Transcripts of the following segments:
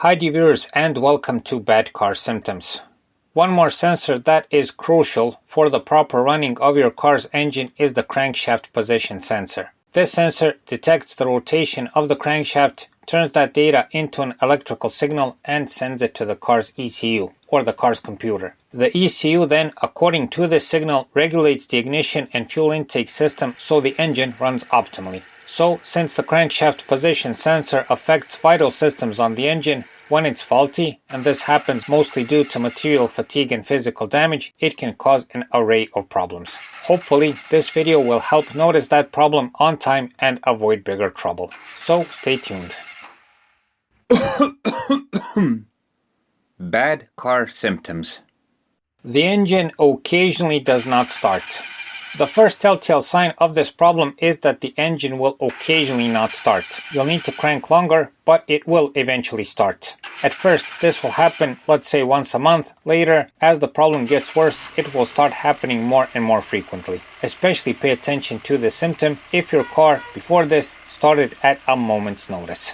Hi viewers and welcome to Bad Car Symptoms. One more sensor that is crucial for the proper running of your car's engine is the crankshaft position sensor. This sensor detects the rotation of the crankshaft, turns that data into an electrical signal and sends it to the car's ECU, or the car's computer. The ECU then, according to this signal, regulates the ignition and fuel intake system so the engine runs optimally. So, since the crankshaft position sensor affects vital systems on the engine, when it's faulty, and this happens mostly due to material fatigue and physical damage, it can cause an array of problems. Hopefully, this video will help notice that problem on time and avoid bigger trouble. So, stay tuned. Bad car symptoms. The engine occasionally does not start. The first telltale sign of this problem is that the engine will occasionally not start. You'll need to crank longer, but it will eventually start. At first, this will happen, let's say once a month. Later, as the problem gets worse, it will start happening more and more frequently. Especially pay attention to this symptom if your car, before this, started at a moment's notice.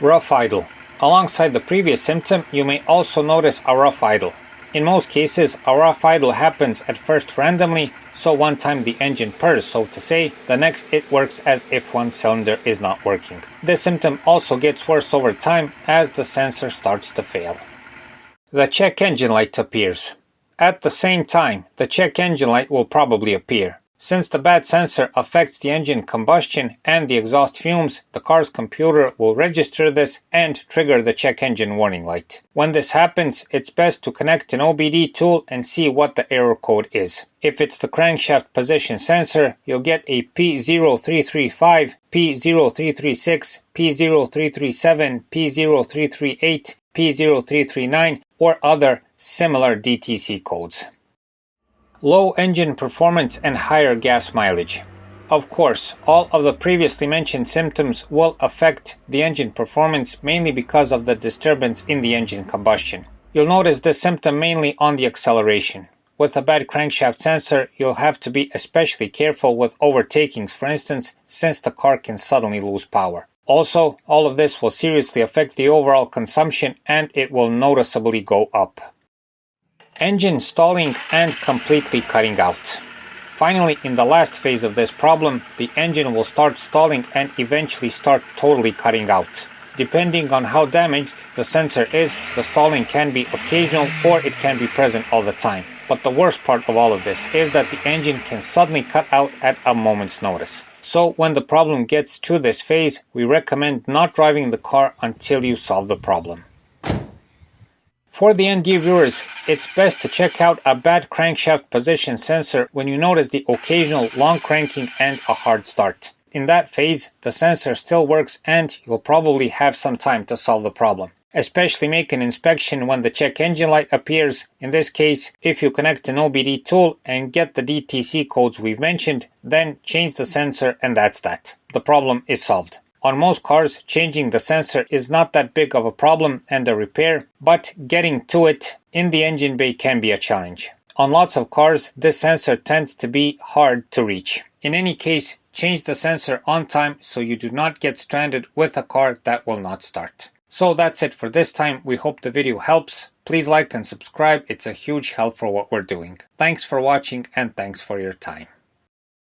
Rough idle. Alongside the previous symptom, you may also notice a rough idle. In most cases, a rough idle happens at first randomly, so one time the engine purrs, so to say, the next it works as if one cylinder is not working. This symptom also gets worse over time as the sensor starts to fail. The check engine light appears. At the same time, the check engine light will probably appear. Since the bad sensor affects the engine combustion and the exhaust fumes, the car's computer will register this and trigger the check engine warning light. When this happens, it's best to connect an OBD tool and see what the error code is. If it's the crankshaft position sensor, you'll get a P0335, P0336, P0337, P0338, P0339, or other similar DTC codes. Low engine performance and higher gas mileage. Of course, all of the previously mentioned symptoms will affect the engine performance mainly because of the disturbance in the engine combustion. You'll notice this symptom mainly on the acceleration. With a bad crankshaft sensor, you'll have to be especially careful with overtakings, for instance, since the car can suddenly lose power. Also, all of this will seriously affect the overall consumption and it will noticeably go up. Engine stalling and completely cutting out. Finally, in the last phase of this problem, the engine will start stalling and eventually start totally cutting out. Depending on how damaged the sensor is, the stalling can be occasional or it can be present all the time. But the worst part of all of this is that the engine can suddenly cut out at a moment's notice. So when the problem gets to this phase, we recommend not driving the car until you solve the problem. For the ND viewers, it's best to check out a bad crankshaft position sensor when you notice the occasional long cranking and a hard start. In that phase, the sensor still works and you'll probably have some time to solve the problem. Especially make an inspection when the check engine light appears. In this case, if you connect an OBD tool and get the DTC codes we've mentioned, then change the sensor and that's that. The problem is solved. On most cars, changing the sensor is not that big of a problem and a repair, but getting to it in the engine bay can be a challenge. On lots of cars, this sensor tends to be hard to reach. In any case, change the sensor on time so you do not get stranded with a car that will not start. So that's it for this time. We hope the video helps. Please like and subscribe. It's a huge help for what we're doing. Thanks for watching and thanks for your time.